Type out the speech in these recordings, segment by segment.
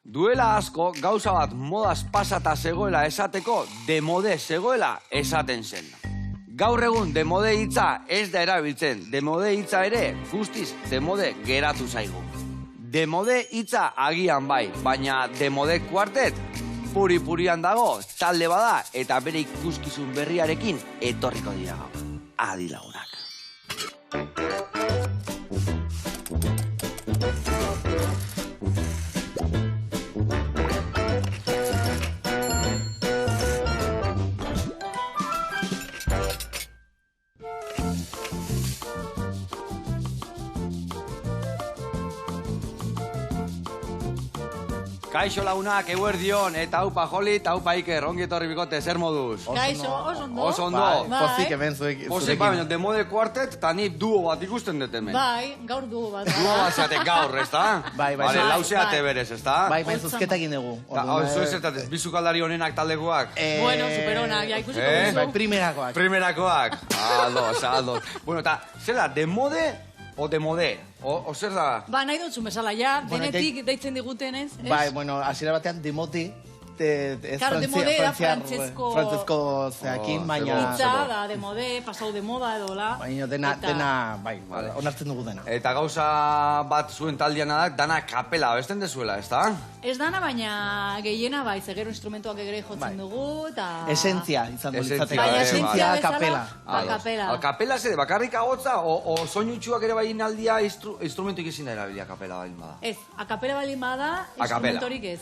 Duela asko gauza bat modaz pasata zegoela esateko demode zegoela esaten zen. Gaur egun demode hitza ez da erabiltzen, demode hitza ere guztiz demode geratu zaigu. Demode hitza agian bai, baina demode kuartet puri-purian dago, talde bada eta bere ikuskizun berriarekin etorriko dira gaur. Adi lagunak. Kaixo lagunak, eguerdion, eta haupa Joli, eta haupa Iker, ongi etorri bikote, zer moduz? Kaixo, oso ondo. Oso ondo. Pozik hemen zurekin. Pozik, baina, demode kuartet, eta ni duo bat ikusten dut hemen. Bai, gaur dugu bat. Duo bat zeatek gaur, ez da? Bai. Vale, lauzeate berez, ez da? Bai, zuzketa egin dugu. Zu ezertatez, bizukaldari honenak taldekoak? Bueno, superonak, ja ikusiko duzu. Bai, primerakoak. Primerakoak. Aldo. Bueno, eta, zer da, demode o demode? O zer da? Ba, nahi dutzu mesala, ja, denetik deitzen diguten, ez? Bai, bueno, hasiera batean demoti. Claro, de mode era Francesco zeakin, baina... Itza da, de mode, pasau de moda edo la. Baina dena, bai, onartzen dugu dena. Eta gauza bat zuen taldiana da, dana kapela, besten dezuela, ez da? Ez dana, baina gehiena bai, zegero instrumentuak egere jotzen dugu, eta... Esentzia, izan du litzateke. Baina Esentzia, kapela. Kapela. Kapela zede, bakarrik agotza, o soinutxuak ere bai inaldia instrumentuik izin da erabilia kapela balin bada? Ez, akapela balin bada, instrumentorik ez.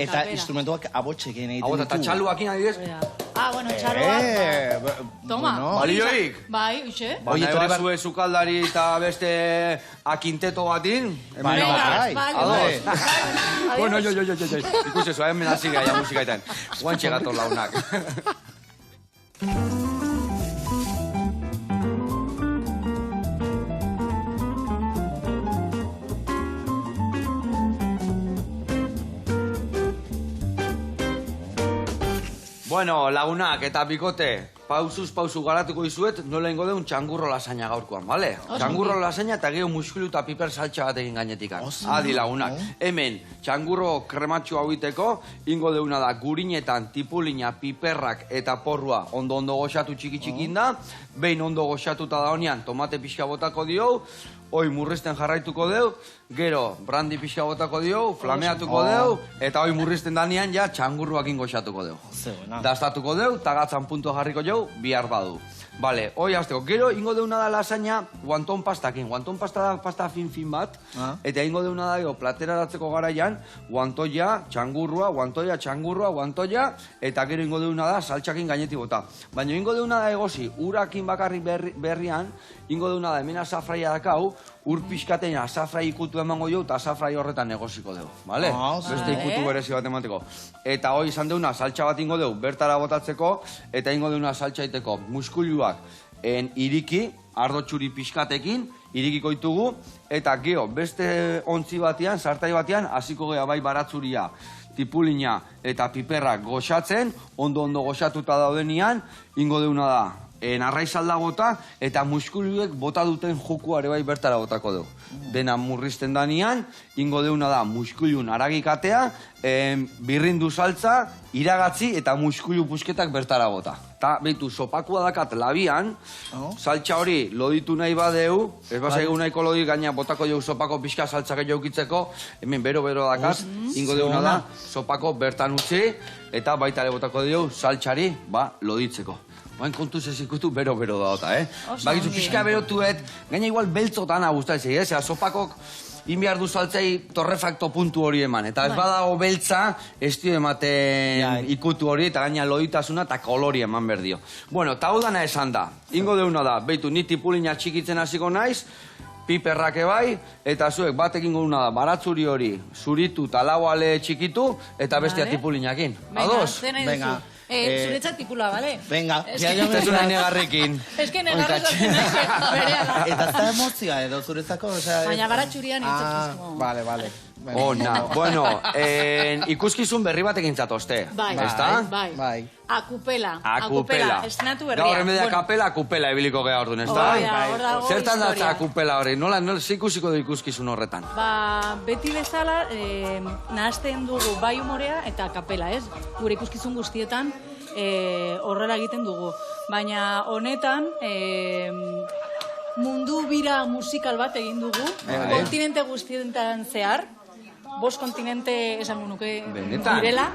Eta instrumentuak abotxe egin egiten ditu. Eta txaluakin adidez? Bueno, txaluak. Toma. Balioik? Bai, uxe. Baina eba zue zukaldari eta beste akinteto batin? Bai. Bueno, jo. Ikuste zua, hemen hasi gaia musikaetan. Guantxe gator launak. Bueno, lagunak eta bikote, pausuz pausu garatuko izuet, nola ingo deun txangurro lasaina gaurkoan, bale? Txangurro lasaina eta geho muskulu eta piper saltxa bat egin gainetikan. Adi lagunak. Hemen, txangurro krematxu hau iteko, ingo deuna da gurinetan tipulina, piperrak eta porrua ondo goxatu txiki-txikin da, behin ondo goxatuta da honean, tomate pixka botako dio, hoi murrizten jarraituko deu, gero brandi pixka botako dio, flameatuko deu, eta hoi murrizten danean ja txangurruakin goxatuko deu. Dastatuko deu, tagatzan puntu jarriko jau, bihar badu. Bale, hoi azteko, gero ingo deuna da lasaina guanton pastakin. Guanton pasta da pasta fin bat, eta ingo deuna da plateraratzeko garaian, guantoia, txangurrua, eta gero ingo deuna da saltxakin gainetik bota. Baina ingo deuna da egosi, urakin bakarrik berrian, ingo deuna da hemen azafraia dakau, ur pixkatein azafrai ikutu emango jo, eta azafrai horretan negoziko dugu, bale? Beste ikutu berezi bat emateko. Eta hoi izan deuna saltxa bat ingo dugu, bertara botatzeko, eta ingo deuna saltxa iteko muskuluak iriki, ardo txuri pixkatekin, irikiko ditugu, eta geho, beste ontzi batean, sartai batean, hasiko gea bai baratzuria, tipulina eta piperrak goxatzen, ondo goxatuta daudenian, ingo deuna da, narraizalda bota, eta muskuluek bota duten jokuare bai bertara botako dugu. Dena murrizten danean, ingo deuna da muskulun aragikatea, birrindu saltza, iragatzi eta muskulu pusketak bertara bota. Ta, behitu, sopakua dakat labian, saltxa hori loditu nahi badeu, ez bazaigu nahiko lodi, gaina botako jau sopako pixka saltza gehiago ukitzeko, hemen bero-bero dakat, ingo deuna da, sopako bertan utzi, eta baita ere botako jau saltxari, loditzeko. Bain kontuz ez ikutu bero-bero da, Bagizu pixka berotuet, gaina igual beltzotan agustaitzei, sopakok inbiar du saltzei torrefakto puntu hori eman. Eta ez badago beltza, ez dio ematen ikutu hori, eta gaina loditasuna eta kolori eman berdio. Bueno, eta hau dana esan da. Ingo deuna da, behitu, ni tipulina txikitzen hasiko naiz, piperrak ebai, eta zuek batekin gona da, baratzuri hori, zuritu eta lau ale txikitu, eta bestia tipulinakin. Ados? Venga. Zuretzat tipula, bale? Venga. Ez unai negarrekin. Ez que negarrekin berea da. Eta ez da emozioa edo zuretzako? Baina baratxurian itzatzuzko. Bale. Ona, bueno, ikuskizun berri batekin zatozte. Bai, ezta? bai. Akupela. Eszenatu berria. Gaur emedea akupela ebiliko geha orduan, ezta? Hor dago Zertan datza historia. akupela hori? Nola ikusiko du ikuskizun horretan? Beti bezala, nahazten dugu bai humorea eta akapela, ez? Gure ikuskizun guztietan horrela egiten dugu. Baina honetan, mundu bira musikal bat egin dugu, kontinente guztietan zehar, 5 kontinente esango nuke direla,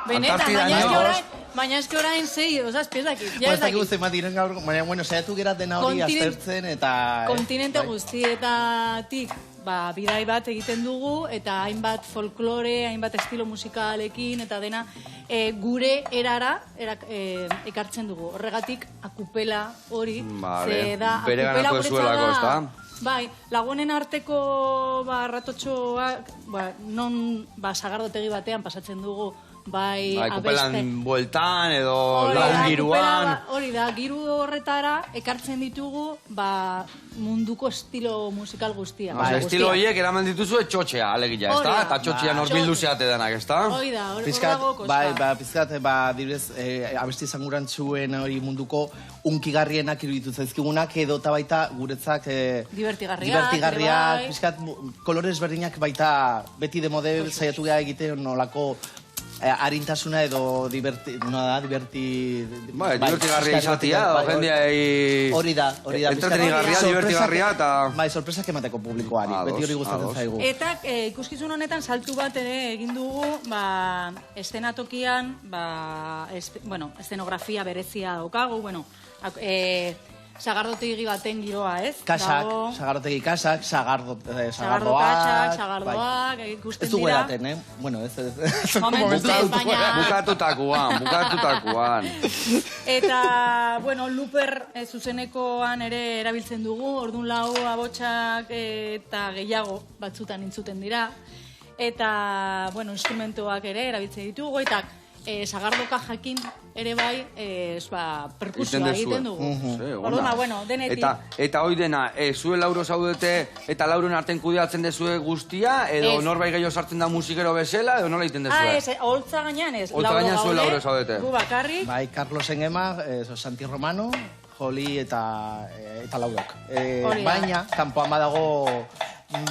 baina eske orain 6 o zazpiezakit. Ez dakik zenbat diren gaur, baina, bueno, saiatu gera dena hori aztertzen eta... Kontinente guztietatik bidai bat egiten dugu, eta hainbat folklore, hainbat estilo musikalekin, eta dena gure erara ekartzen dugu. Horregatik, akupela hori, ze da, bere ganako ezuelako, ez da? Bai, lagunen arteko ratotxoak, non sagardotegi batean pasatzen dugu, bai, kupelan bueltan edo laun giruan. Hori da, giru horretara ekartzen ditugu munduko estilo musikal guztia. Estilo horiek eraman dituzu etxotxea, alegia, ez da? Eta txotxean hor bildu zeate denak, ez da? Hori da, hor dago kosta. Bai, pizkat, direz, abesti zangurantzuen hori munduko unkigarrienak iruditu zaizkigunak, edo eta baita guretzak divertigarriak, pizkat, kolorez berdinak baita beti demode saiatu geha egiten nolako harintasuna edo divertigarria izatea, jendia hori da. Entretenigarria, divertigarria eta... Bai, sorpresak emateko publikoari, beti hori gustatzen zaigu. Eta ikuskizun honetan saltu bat ere egin dugu, estenatokian, estenografia berezia daukagu, sagardotegi baten giroa, ez? Kasak, sagardotegi kasak, sagardoak, ikusten dira. Ez dugu eraten, Bueno, ez. Momentuz, baina... Bukatutakuan. Eta, Luper zuzenekoan ere erabiltzen dugu, orduan lau abotsak eta gehiago batzutan intzuten dira. Eta, instrumentoak ere erabiltzen ditugu, eta sagardoka jakin ere bai, perkusioa egiten dugu. Orduan, denetik. Eta hoi dena, zue lauro zaudete eta lauron arten kudeatzen dezue guztia, edo norbait gehiago sartzen da musikero bezala, edo nola egiten dezue? Ez, holtza gainean ez. Holtza gainean zue lauro zaudete. Gu bakarrik. Bai, Carlos Engema, Santi Romano, Joli eta laurok. Baina, kanpoan badago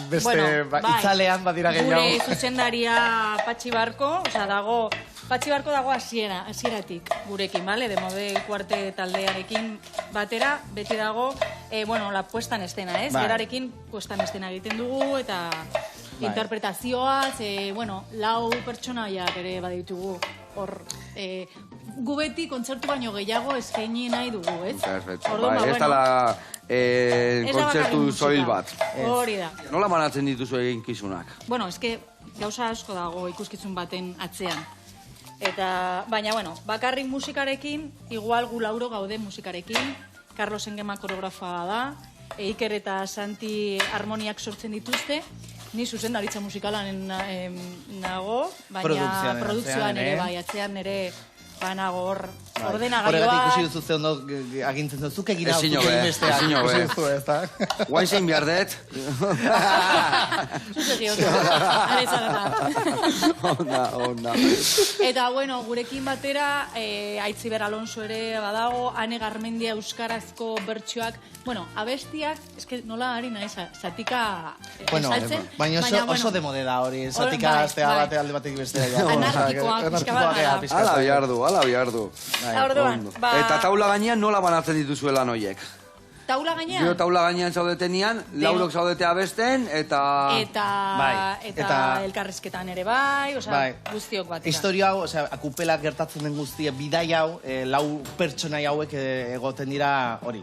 beste itzalean badira gehiago. Gure zuzendaria Patxi Barko, dago... Patxi Barko dago hasieratik gurekin, bale? De mode kuarte taldearekin batera, beti dago, la puesta en escena, ez? Gerarekin puesta en escena egiten dugu, eta interpretazioaz, lau pertsonaiak ere baditugu. Hor, gu beti kontzertu baino gehiago eskaini nahi dugu, ez? Perfecto, ez dala kontzertu soil bat. Hori da. Nola banatzen dituzu eginkizunak? Gauza asko dago ikuskizun baten atzean. Baina, bakarrik musikarekin, igual gu lauro gaude musikarekin, Carlos Engema koreografa da, Iker eta Santi harmoniak sortzen dituzte, ni zuzendaritza musikalan nago, baina produzioan ere, atzean ere, nago hor, ordenagailoa... Horregatik ikusi duzu ze ondo agintzen zuzuk egin hau, zuk egin besteak. Ezin Guain zein behar dut? Zuzegi hori, arezarata. Onda. Eta, gurekin batera, Aitziber Alonso ere badago, Ane Garmendia euskarazko bertsioak, abestiak, eske nola ari nahi, zatika esaltzen. Baina oso demode da hori, zatika astea bate alde batek bestea. Anarkikoak, pixka Ala bihardu. Eta taula gainean nola banatzen dituzuela noiek? Taula gainean? Gero taula gainean zaudetenian, laurok zaudete abesten, eta elkarrizketan ere bai, guztiok batera. Historia hau, akupela gertatzen den guztia, bidai hau, lau pertsonai hauek egoten dira, hori,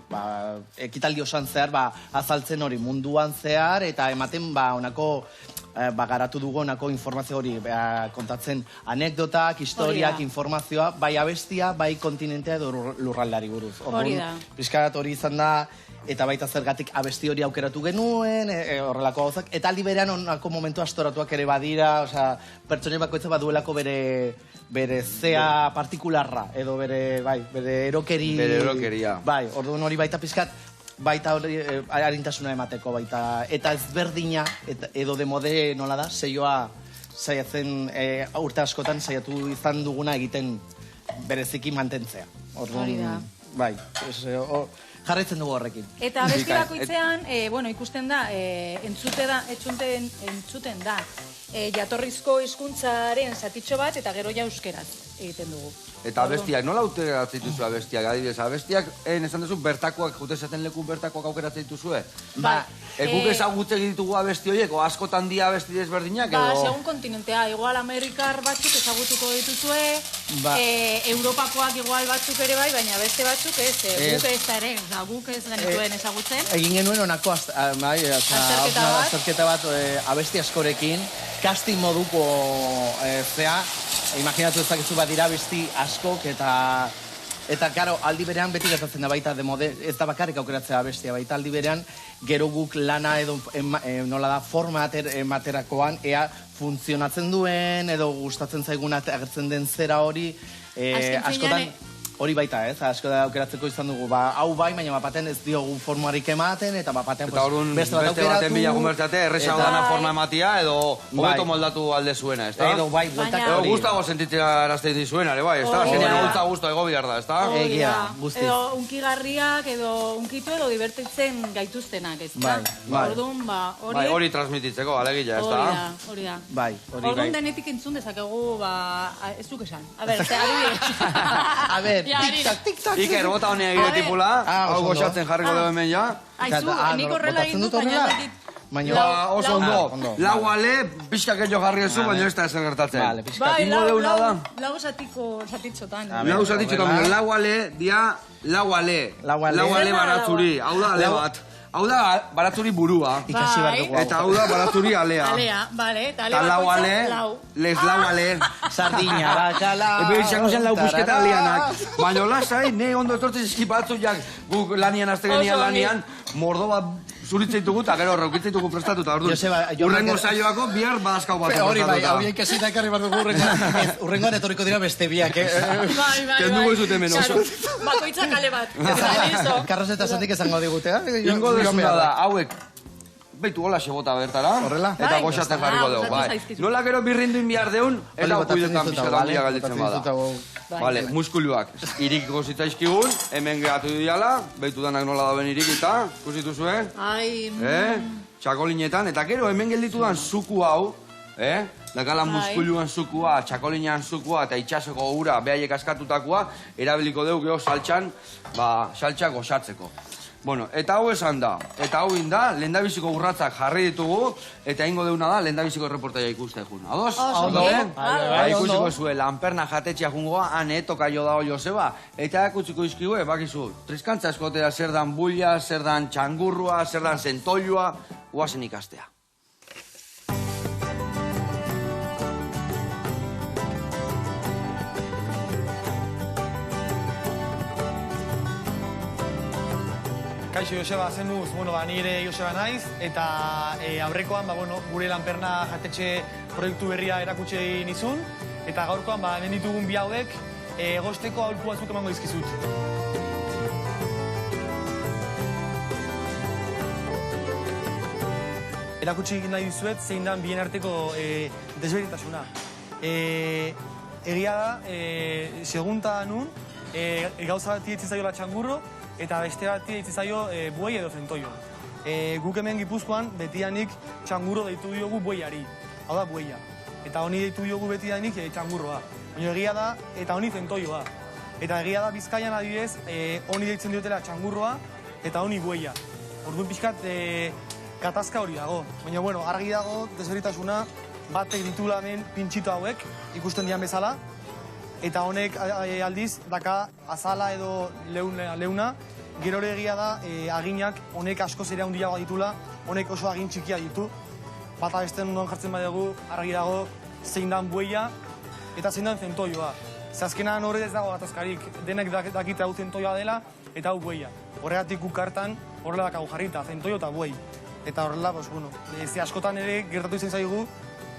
ekitaldi osoan zehar, azaltzen hori munduan zehar, eta ematen, honako, garatu dugu onako informazio hori, kontatzen anekdotak, historiak, informazioa, bai abestia, bai kontinentea edo lurraldari buruz. Hori da. Piskat hori izan da, eta baita zergatik abesti hori aukeratu genuen, horrelako gauzak, eta aldi berean onako momentu astoratuak ere badira, pertsonen bakoitza baduelako bere zea partikularra, edo bere erokeria. Bere erokeria. Bai, orduan hori baita piskat, baita hori arintasuna emateko baita, eta ezberdina, edo demode nola da, seioa saiatzen urte askotan saiatu izan duguna egiten bereziki mantentzea. Hori da. Bai, jarraitzen dugu horrekin. Eta abesti bakoitzean, ikusten da, entzuten da, jatorrizko hizkuntzaren zatitxo bat, eta gero ja euskeraz egiten dugu. Eta abestiak, nola aukeratzen dituzu abestiak? Adibidez, abestiak, esan duzu, bertakoak, jute esaten leku bertakoak aukeratzen dituzue? Ba, guk ezagutzen ditugu abesti horiek, o askotan dia abesti desberdinak, edo? Ba, segun kontinentea, igual Amerikar batzuk ezagutuko dituzue, Europakoak igual batzuk ere bai, baina beste batzuk ez, guk ez da ere, guk ez genituen ezagutzen. Egin genuen honako azterketa bat abesti askorekin, casting moduko imaginatu ezakizu bat dira abesti askok eta karo, aldi berean beti gertatzen da baita ez da bakarrik aukeratzea abestia, baita aldi berean gero guk lana edo nola da forma ematerakoan ea funtzionatzen duen edo gustatzen zaigun agertzen den zera hori askotan hori baita ez, asko da aukeratzeko izan dugu, hau bai, baina bapaten ez diogu formarik ematen, eta bapaten beste bat aukeratu. Baten bilagun bertate, erresa dana forma ematia, edo hobeto moldatu alde zuena, ez da? Edo bai, bueltak hori. Edo gustago sentitzea arazte dizuena, ere bai, ez da? Zene gultza gusto ego bihar da, ez da? Egia, guztiz. Edo unkigarriak, edo unkitu, edo divertitzen gaituztenak, ez da? Orduan, hori... Hori transmititzeko, alegila, ez da? Hori da. Bai, hori bai. Orduan denetik entzun dezakegu, ez duk esan. A ber, tik-tak. Iker, bota honia egire tipula, hau goxatzen jarriko dugu hemen ja. Aizu, nik horrela egin dut, baina oso ondo. Lau ale, pixka kello jarri ezu, baina ez da ezer gertatzen. Bai, lau zatitxotan. Lau zatitxotan, lau ale, dia, lau ale. Lau ale baratzuri, hau da ale bat. Hau da baratzuri burua. Ikasi behar dugu. Eta hau da baratzuri alea. Alea, bale. Eta lau ale, les lau ale. Sardina, bakala. Ebe izango zen lau busketa alianak. Baina lasai, ne ondo etortzen eskipatzu jak guk lanian, azte genian lanian, mordo bat zuritzen dugu eta gero raukitzen dugu prestatuta. Urrengo saioako bihar badazkau bat. Hori bai, hau bien kesita ekarri bat dugu urrengoan etorriko dira beste biak, Bai. Kendugu izut hemen oso. Bakoitzak ale bat. Karros eta zandik esango digutea. Ingo desuna da, hauek, beitu hola xebota bertara, eta goxatzen jarriko dugu, bai. Nola gero birrinduin bihar deun, eta kuidetan pixkatan bila galditzen bada. Vale, muskuluak, irikiko zitzaizkigun, hemen gehatu diala, beitu danak nola dauen irikita, kusitu zuen? Ai... Txakolinetan, eta gero hemen gelditu dan zuku hau, dakala muskuluan zukua, txakolinean zukua, eta itxasoko ura, behaiek askatutakoa, erabiliko dugu geho saltxan, saltxak goxatzeko. Bueno, eta hau esan da, eta hau inda, lehendabiziko urratzak jarri ditugu, eta ingo deuna da, lehendabiziko reportaia ikuste jun. Ados? Ondo? Ikusiko zue, lanperna jatetxea jungoa, ane toka jo dao Joseba, eta akutziko izkigu, bakizu, triskantza eskotea zer dan bulla, zer dan txangurrua, zer dan zentoilua, guazen ikastea. Kaixo Joseba, zemuz, nire Joseba naiz, eta aurrekoan, gure lanperna jatetxe proiektu berria erakutsi nizun, eta gaurkoan, hemen ditugun bi hauek, egosteko aholku batzuk emango dizkizut. Erakutsi nahi dizuet, zein dan bien arteko desberdintasuna. Egia da, segunta nun, gauza bati etzi zaiola txangurro, eta beste bati eitzi zaio buei edo zentoio. Guk hemen Gipuzkoan betidanik txangurro deitu diogu bueiari. Hau da bueia. Eta honi deitu diogu betidanik txangurroa. Baina egia da, eta honi zentoioa. Eta egia da Bizkaian adibidez, honi deitzen diotela txangurroa, eta honi bueia. Orduan pixkat katazka hori dago. Baina argi dago desberdintasuna batek ditula hemen pintxito hauek, ikusten dian bezala, eta honek aldiz daka azala edo leuna, gero egia da aginak honek askoz ere handiagoa ditula, honek oso agin txikia ditu. Bata beste ondoan jartzen badugu, argi dago zein dan bueia eta zein dan zentoioa. Ze azkenan horre ez dago gatazkarik, denek dakite hau zentoioa dela eta hau bueia. Horregatik guk hartan horrela dakagu jarrita, zentoio eta buei. Eta horrela, ze askotan ere gertatu izan zaigu,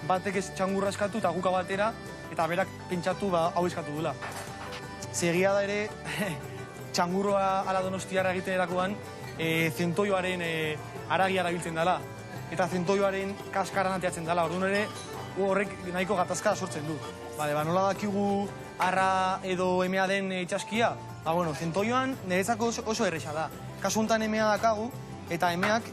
batek ez txangurra eskatu eta guka batera, eta berak pentsatu hau eskatu dula. Zegia da ere, txangurroa ala Donostiarra egiten erakoan, zentoioaren aragia erabiltzen dela. Eta zentoioaren kaskaran ateatzen dela, orduan ere horrek nahiko gatazka sortzen du. Nola dakigu arra edo emea den itxaskia? Zentoioan niretzako oso erresa da. Kasu honetan emea dakagu, eta emeak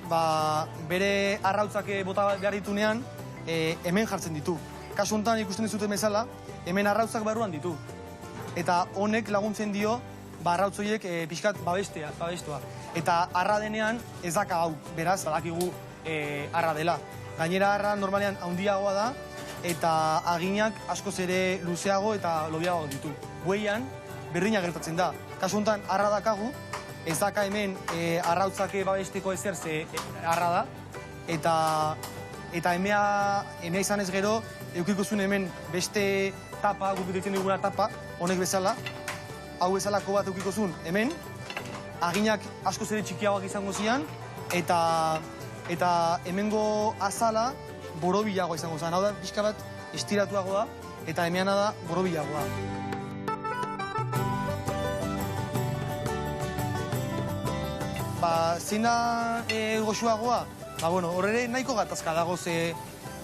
bere arrautzak bota behar ditunean hemen jartzen ditu. Kasu honetan ikusten dizuten bezala, hemen arrautzak barruan ditu. Eta honek laguntzen dio arrautzoiek pixkat babestua. Eta arra denean ez daka hau, beraz, badakigu arra dela. Gainera arra normalean handiagoa da, eta aginak askoz ere luzeago eta lobiago ditu. Bueian, berdina gertatzen da. Kasu honetan arra dakagu, ez daka hemen arrautzake babesteko ezer ze arra da, eta emea izan ez gero, eukiko zuen hemen beste tapa, guk ditzen duguna tapa, honek bezala, hau bezalako bat eukiko zuen hemen, aginak askoz ere txikiagoak izango zian, eta hemengo azala borobilagoa izango zen. Hau da, pixka bat estiratuagoa, eta hemeana da borobilagoa. Zein da goxuagoa? Horre nahiko gatazka dago, ze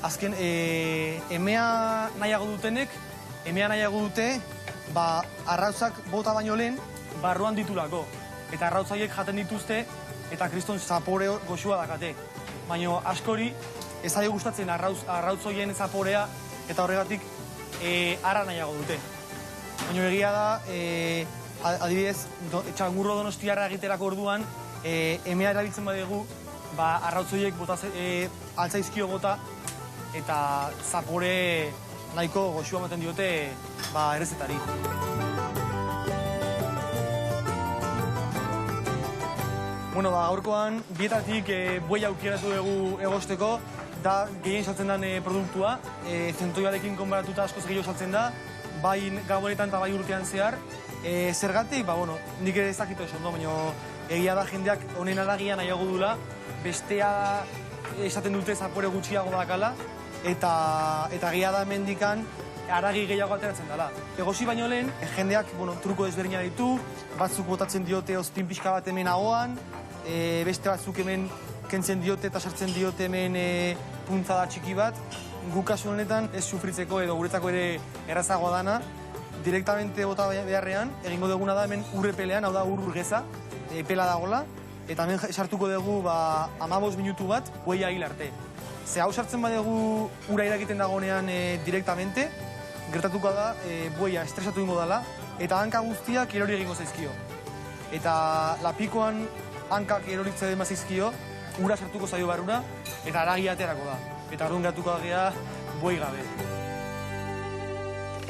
azken emea nahiago dutenek, emea nahiago dute, arrautzak bota baino lehen, barruan ditulako. Eta arrautzaiek jaten dituzte, eta kriston zapore goxua dakate. Baina askori ez ari gustatzen arrautzoien zaporea, eta horregatik arra nahiago dute. Baina egia da, adibidez, txangurro donostiarra egiterako orduan, emea erabiltzen badegu, arrautzoiek altzaizkio bota, eta zapore nahiko goxua ematen diote errezetari. Gaurkoan, bietatik buei aukeratu dugu egosteko, da gehien saltzen den produktua, zentoioarekin konbaratuta askoz gehiago saltzen da, bai gabonetan eta bai urtean zehar. Zergatik, nik ere ez dakito esan, baina egia da jendeak honen aragia nahiago dula, bestea esaten dute zapore gutxiago dakala, eta egia da mendikan aragi gehiago ateratzen dela. Egosi baino lehen, jendeak truko desberdina ditu, batzuk botatzen diote ozpin pixka bat hemen ahoan, beste batzuk hemen kentzen diote eta sartzen diote hemen puntzada txiki bat. Guk kasu honetan ez sufritzeko edo guretzako ere errazagoa dana, direktamente bota beharrean, egingo duguna da hemen urrepelean, hau da urgeza, pela dagola, eta hemen sartuko dugu 15 minutu bat bueia hil arte. Ze hau sartzen badegu ura irakiten dagonean direktamente, gertatuko da bueia estresatu ingo dela, eta hanka guztiak erori egingo zaizkio. Eta lapikoan hankak eroritzen dema zaizkio, ura sartuko zaio barrura, eta aragia aterako da. Eta orduan gertatuko da buei gabe.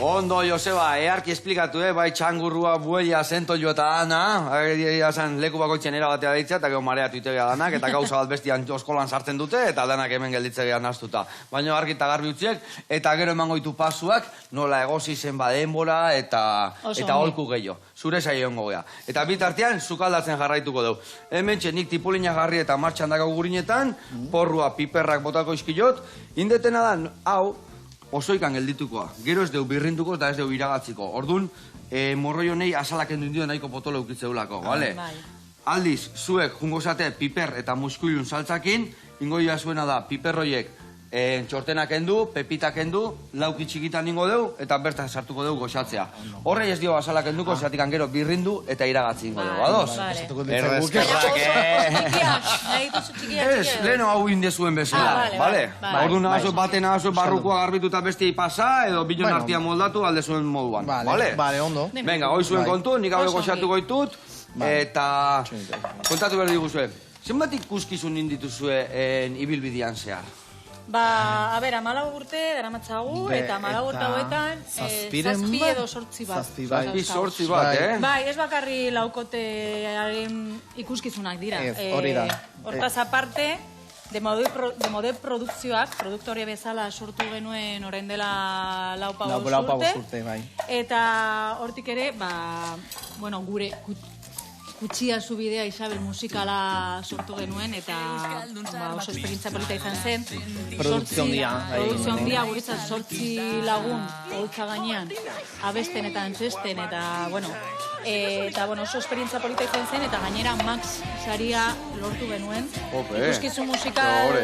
Ondo, Joseba, earki esplikatu, bai txangurrua, bueia, zentoio eta dana, leku bakoitzen erabatea ditzea, eta gero mareatu itegea danak, eta gauza bat bestian oskolan sartzen dute, eta danak hemen gelditzea naztuta. Baina argi eta garbi utziek, eta gero emango ditu pasuak, nola egosi zen denbora, eta holku gehiago. Zure saio hongo gea. Eta bitartean, sukaldatzen jarraituko dugu. Hemen nik tipulina jarri eta martxan dago gurinetan, porrua, piperrak botako izkilot, indetena da, hau, osoikan gelditukoa. Gero ez deu birrinduko eta ez deu iragatziko. Orduan, morroi honei asalak endun dio nahiko potolo eukitzeulako, bale? Aldiz, zuek jungo zate piper eta muskuilun saltzakin, ingoia zuena da piperroiek txortenak endu, pepitak endu, lauki txikitan ingo deu, eta bertan sartuko deu goxatzea. Horrei ez dio asalak enduko, zeatik gero birrindu eta iragatzi ingo deu, ados? Errezkerrak, Ez, leheno hau indezuen bezala, bale? Orduan nahazue baten nahazue barrukoa garbitu eta bestiei pasa, edo bilon artia moldatu alde zuen moduan, bale? Bale, ondo. Venga, hoi zuen kontu, nik hau goxatuko ditut, eta kontatu behar diguzue. Zenbat ikuskizun indituzue ibilbidean zehar? A ber, 14 urte daramatzagu, eta 14 urte hauetan, 7 edo 8 bat. 7 bat, Bai, ez bakarri laukotearen ikuskizunak dira. Hori da. Hortaz aparte, Demode produkzioak, produktoria bezala sortu genuen orain dela 4 urte. Eta hortik ere, gure Kutsia Zubidea Isabel musikala sortu genuen, eta oso esperientzia polita izan zen. Produkzio handia. Produkzio handia, guretzat 8 lagun, holtza gainean, abesten eta antzesten, eta, oso esperientzia polita izan zen, eta gainera Max saria lortu genuen. Ikuskizun musikal...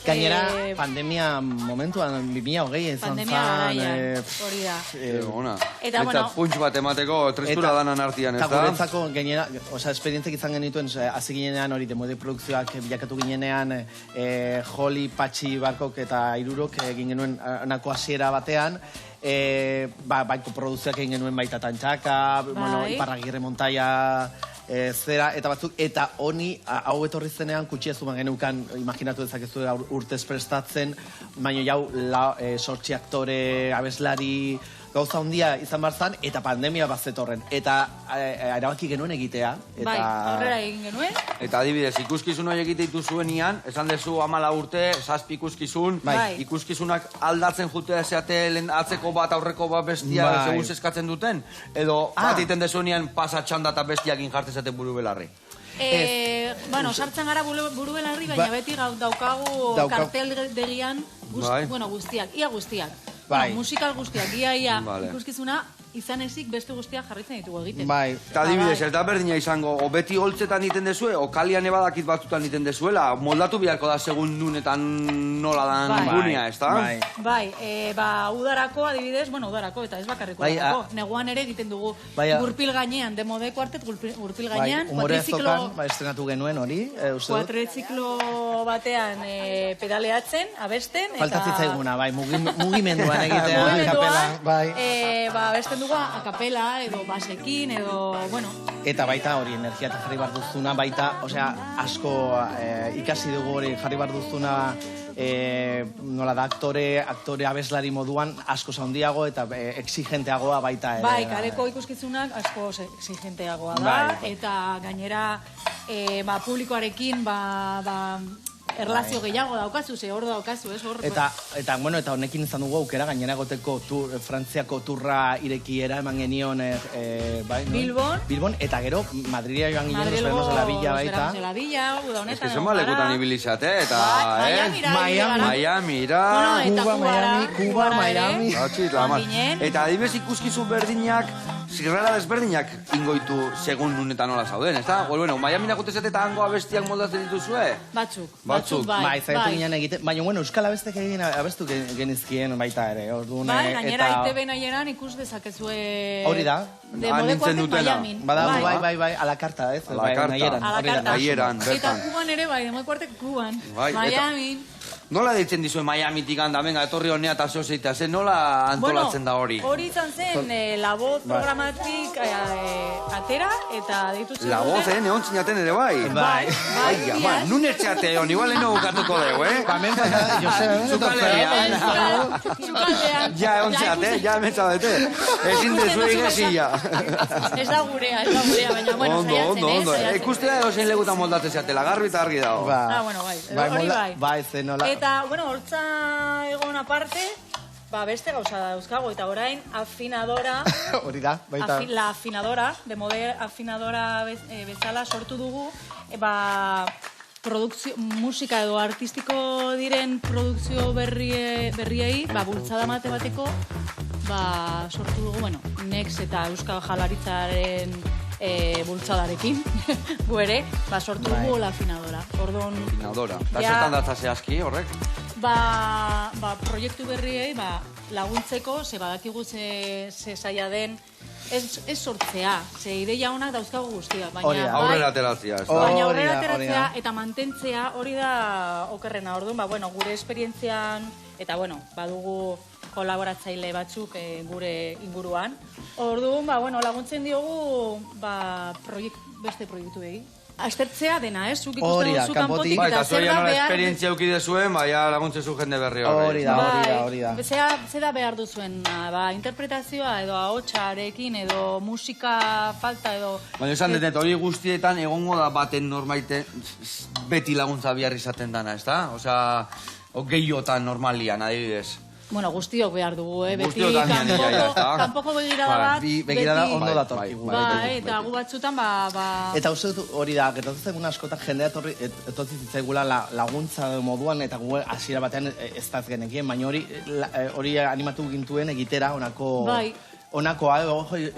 Gainera, pandemia momentuan, 2020 izan pandemia garaian, hori da. Eta, puntx bat emateko trestura danan artian, ez da? Eta guretzako, gainera, esperientziak izan genituen, hasi ginenean hori, demode produkzioak bilakatu ginenean, Joli, Patxi, Barkok eta Irurok egin genuen nako hasiera batean, baiko produkzioak egin genuen baita Tantxaka, Iparragirre Montaia, zera, eta batzuk, eta honi, hau etorri zenean, Kutsia Zuban genukan, imaginatu dezakezu urtez prestatzen, baina jau, 8 aktore, abeslari, gauza handia izan barzan, eta pandemia bazetorren. Eta erabaki genuen egitea. Bai, aurrera egin genuen. Eta adibidez, ikuskizun hori egite zuenian, esan dezu 14 urte, 7 ikuskizun, ikuskizunak aldatzen jutea zeate atzeko bat, aurreko bat bestia, seguz eskatzen duten, edo bat iten dezuenian pasatxanda eta bestiakin jartzen zaten buru belarri. Sartzen gara buru belarri, baina beti daukagu karteldegian guztiak, ia guztiak. Musikal guztiak, ia ikuskizuna, izan ezik beste guztiak jarritzen ditugu egiten. Eta adibidez, ez da berdina izango, o beti holtzetan iten dezue, o kalian ebadakit batzutan iten dezuela, moldatu beharko da segun nun eta nola dan gunia, ez da? Udarako adibidez, udarako eta ez bakarriko udarako, neguan ere egiten dugu gurpil gainean, demode kuartet gurpil gainean, Humore Azokan, estrenatu genuen hori, kuatreziklo batean pedaleatzen, abesten, eta... Faltatitzaiguna, mugimenduan egitea, abesten dugu akapela, edo basekin, edo, Eta baita hori, energia eta jarri barduzuna, baita, asko ikasi dugu hori jarri barduzuna, nola da, aktore abeslari moduan asko handiago eta exigenteagoa baita ere. Kaleko ikuskizunak asko exigenteagoa da, eta gainera publikoarekin erlazio gehiago daukazu, hor daukazu, ez hor... Eta honekin izan dugu aukera, gainera goteko Frantziako turra irekiera eman genion... Bilbon, eta gero Madrilia joan ginen, Esperamos de la Villa baita. Esperamos de la Villa, uda honetan... Ez que zema lekutan ibilizate, eta... Miamira... Kuba, Miami... Eta adibes ikuskizun berdinak, zirrara desberdinak ingoitu segun nunetan nola zauden, ez da? Miami nakutezet eta hango abestiak moldatzen dituzue? Batzuk, bai. Zaitu ginen egiten, baina euskal abestek egin abestu genizkien baita ere, orduan... Gainera ITB nahieran ikus dezakezue... Hori da. Demodekuatek Miamin. Bai, a la carta, ez? A la carta. Nahieran, bertan. Eta Kuban ere, Demodekuatek Kuban. Miamin. Nola deitzen dizue Miamitik handa, venga, etorri honea eta zozeita, nola antolatzen da hori? Hori izan zen, La Voz programatik atera, eta ditutzen... La Voz, neon txinaten ere bai? Bai, nun etxeate hon, igual eno bukatuko dugu, Zukaldean. Ja, ontzeate, ja emetxadete. Ezin dezu egezia. Ez da gurea, baina, Ondo. Ikustea edo zein legutan moldatzen zeatela, garbi eta argi dago. Hori bai. Bai, zenola. Eta, hortza egon aparte, beste gauza dauzkago, eta orain afinadora... Hori da, baita. La afinadora, de mode afinadora bezala sortu dugu, musika edo artistiko diren produkzio berriei, bultzada mate bateko, sortu dugu, Nex eta Euskal Jaurlaritzaren bultzadarekin, gu ere, sortu dugu la afinadora. Afinadora. Da zertan datza zehazki, horrek? Proiektu berriei laguntzeko, badakigu ze zaila den, ez sortzea, ze ideia honak dauzkagu guztia, baina... Aurrera ateratzea, ez da? Baina aurrera ateratzea eta mantentzea hori da okerrena, orduan, gure esperientzian, eta badugu kolaboratzaile batzuk gure inguruan. Orduan, laguntzen diogu beste proiektu egi. Aztertzea dena, zuk ikusten duzu kanpotik eta zer da behar... esperientzia eukide zuen, laguntzen zu jende berri hori da. Zer da behar duzuen, interpretazioa edo ahotsarekin edo musika falta edo... Baina esan denet, hori guztietan egongo da baten normaite beti laguntza behar izaten dana, ez da? Osea, gehiotan normalian, adibidez. Bueno, guztiok behar dugu, beti Guztiok gainean ja, ja, ezta? kanpoko begirada bat, Begirada beti- ondo datorkigu. Bai, eta gu batzutan, Eta uste dut hori da, gertatzen zaigun askotan jendea etortzi zitzaigula laguntza moduan, eta gu hasiera batean ez da genekien, baina hori animatu gintuen egitera, onako... Bai. Onakoa,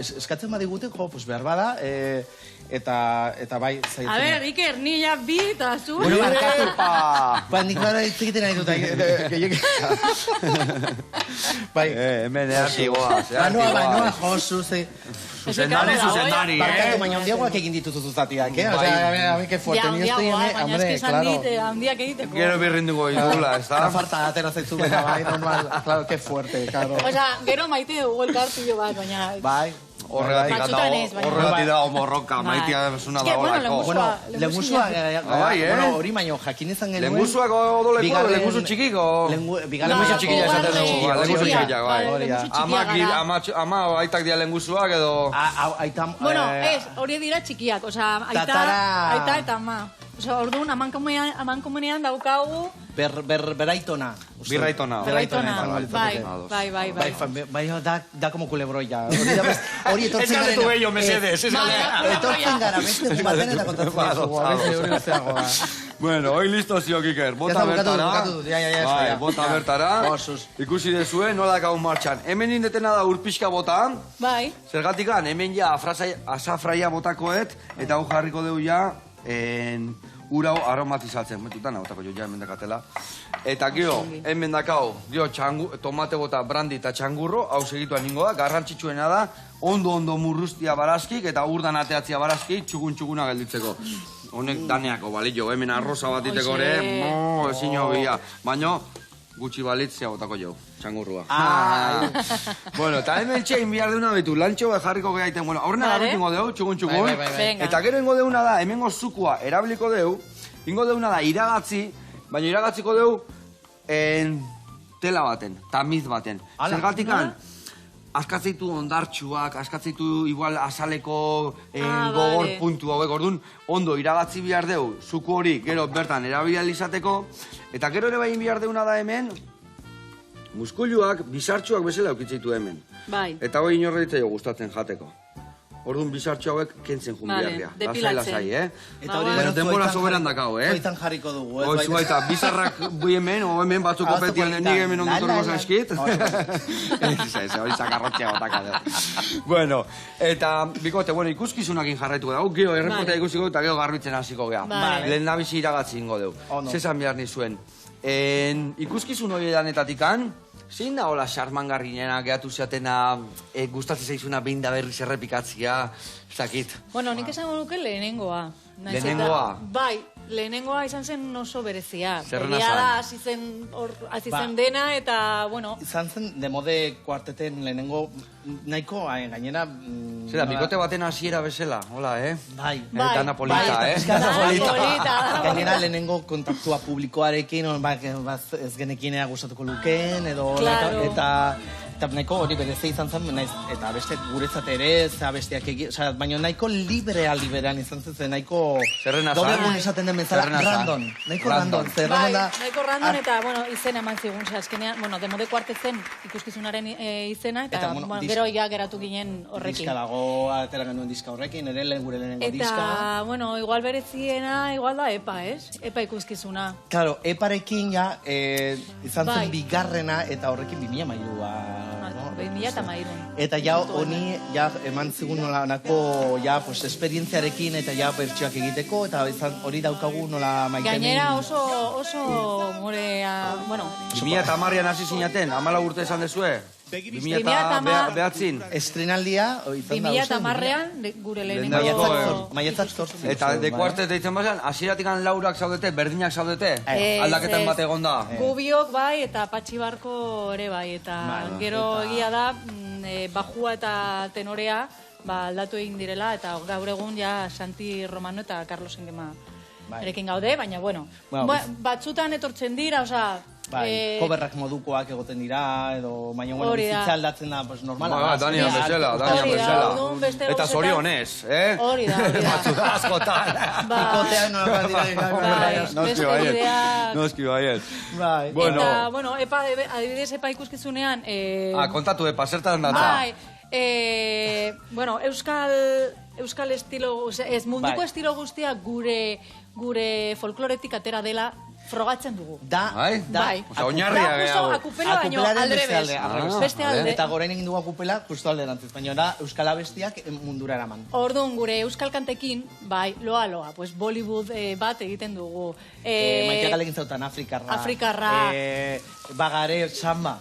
eskatzen badigute, pues behar bada, eta bai, zaitzen. A ber, Iker, ni ja bi eta zu. Bueno, barkatu. Epa! Ba, nik gara hitz egiten nahi dut, bai. Hemen earti goaz, Banoa, Josu, ze... Zuzendari, Barkatu, baina handiagoak egin dituzu zuzatiak, eh? Osea, a ver, que fuerte, ni estoy en... baina eski esan dit, handiak egiteko. Gero birrinduko ditugula, ez da? Falta, atera zaizu, baina bai, normal, claro, que fuerte, claro. Osea, gero maite dugu elkartu bat, baina... Bai. Batzutan ez, baina- Horregatik dago morroka, Bai. maitea besuna Ez que, bueno, dagoelako. lengusua- Lengusua, Bai, bueno, hori baino jakin izan genuen... Lengusuak odoleko, lengusu txikiko. Bigarren txikia esaten dugu, lengusu txikia, bai. Hori da. Ama aitak dira lengusuak edo... Aitam... Bueno, ez, hori dira txikiak, osea, aita eta ama. Osea, orduan, amankomunean daukagu... Beraitona. Birraitona. Beraitona, Bai, bai. bai, da como culebroia. Hori etortzen Ez galdetu bello, mesedez, ez Etortzen gara, beste baten eta kontatzen dugu. Hori bezeagoa. Bueno, hoy listo ziok Iker, bota Ya está, bertara. bukatu, ya, Bai, ya. bota bertara. Osuz. Ikusi dezue, nola dakagun martxan. Hemen indetena da urpixka bota. Bai. Zergatikan, hemen ja azafraia botakoet, eta hau jarriko dugu ja, ura hau aromatizatzen. Metutan, botako jo ja hemen dakatela. Eta gero, hemen dakau, tomate bota, brandi eta txangurro, hau segituan ningo da, garrantzitsuena da, ondo murrustia barazkik, eta urdan ateatzia barazkik, txukuna gelditzeko. Honek daneako balio, hemen arroza bat iteko ere, ezin hobia. Baina, gutxi balitzea botako jo, txangurrua. Bueno, eta hemen txein bihar deuna betu, lantxo jarriko gehiaiten, bueno, aurrena garrut ingo deu, txukun. Venga. Eta gero ingo deuna da, hemengo zukua erabiliko deu, ingo deuna da iragatzi, baina iragatziko deu tela baten, tamiz baten. Zergatikan, askatzeitu ondartxuak, askatzeitu igual azaleko gogor vale. puntu hauek, orduan, ondo iragatzi bihar deu, zuku hori, gero bertan erabilia izateko, eta gero ere bain bihar deuna da hemen, muskuluak, bizartxuak bezala eukitzeitu hemen. Bai. Eta hori inorreitzaio gustatzen jateko. Orduan bizartxo hauek kentzen jun Vale, biharria. depilatzen. Eta hori Bueno, denbora soberan dakau, Zoitan jarriko dugu, Hoi zu baita, bizarrak bui hemen, o hemen batzuk Ah, kopetian zopolitan. nik hemen ondotorko zaizkit. Hori zakarrotxea bataka da. Bueno, eta bikote, bueno, ikuskizunakin jarraituko dugu, gero erreportea ikusiko eta gero garbitzen hasiko gea. Vale. Lehen nabizi iragatzi ingo dugu. Ondo. Zezan behar nizuen. Ikuskizun hori edanetatikan, zein da hola xarmangarriena, gehatu zeatena, gustatzen zaizuna behin da berriz errepikatzia, ez dakit. Bueno, nik esango nuke lehenengoa. Naiz eta- Lehenengoa? Bai, lehenengoa izan zen oso berezia. Zerrena Egia zan? da, hasi zen dena, eta, bueno... Izan zen, demode kuarteten lehenengo nahiko, gainera... Zera, bikote baten hasiera bezala, hola, Bai. Eta napolita, Dana polita. Gainera lehenengo kontaktua publikoarekin, ez genekien gustatuko lukeen, edo... Claro. Eta nahiko hori bereze izan zen, eta beste guretzat ere, besteak baina nahiko liberean izan zen, nahiko... Zerrena Gaur zan? egun esaten den bezala, Zerrena zan? random. Nahiko Random. random. Bai, nahiko random eta, bueno, izena eman zigun, azkenean, bueno, demode kuartetzen ikuskizunaren izena, eta bueno, gero ja geratu ginen horrekin. Diska dago, atera genuen diska horrekin, gure lehenengo diska. Eta, bueno, igual bereziena, igual da EPA, ez? EPA ikuskizuna. Claro, eparekin ja, izan Bai. zen bigarrena, eta horrekin 2013. No? 2013. Eta ja, honi, ja, eman zigun nola nako, ja, pues, esperientziarekin, eta ja, bertsioak egiteko, eta hori daukagu nola maitemin. Gainera oso morea, bueno... 2010an hasi zinaten, 14 urte esan dezue? 2009 Estrenaldia, izan da, 2010an gure lehenengo... Maiatzak zortzi. Eta dekuartez deitzen bazen, hasieratik laurak zaudete, berdinak zaudete? Aldaketen bat egon da? Gubiok bai, eta Patxi Barko ere bai, eta gero egia da, bajua eta tenorea, aldatu egin direla, eta gaur egun ja Santi Romano eta Carlos Engema erekin gaude, baina bueno, batzutan etortzen dira, osea, Bai, koberrak modukoak egoten dira, edo baina Hori da. bizitza aldatzen da, pues normala. Ba, Daniel bezala, Daniel Hori da, bezala. orduan beste Eta gauzetan- zorionez, Hori da, hori da. Batzuta askotan. Bikoteak nolako dira. Bai, Noski beste baiet, bideak. noski baiet. Bai. Bueno. Eta, bueno, adibidez epa ikuskizunean... Kontatu epa, zertan datza. Bai, bueno, euskal estilo, ez munduko Bai. estilo guztia gure folkloretik atera dela frogatzen dugu. Bai? Bai. Osea, oinarria Da, justo gehiago. akupela baino Akupelaren aldrebes. beste alde, aldrebes. Beste alde. Eta gorain egin dugu akupela, justo alderantziz, baina da euskal abestiak mundura eraman. Orduan, gure euskal kantekin, bai, loa, pues Bollywood bat egiten dugu. Maitea galekin zautan, Afrikarra. Bagare, samba,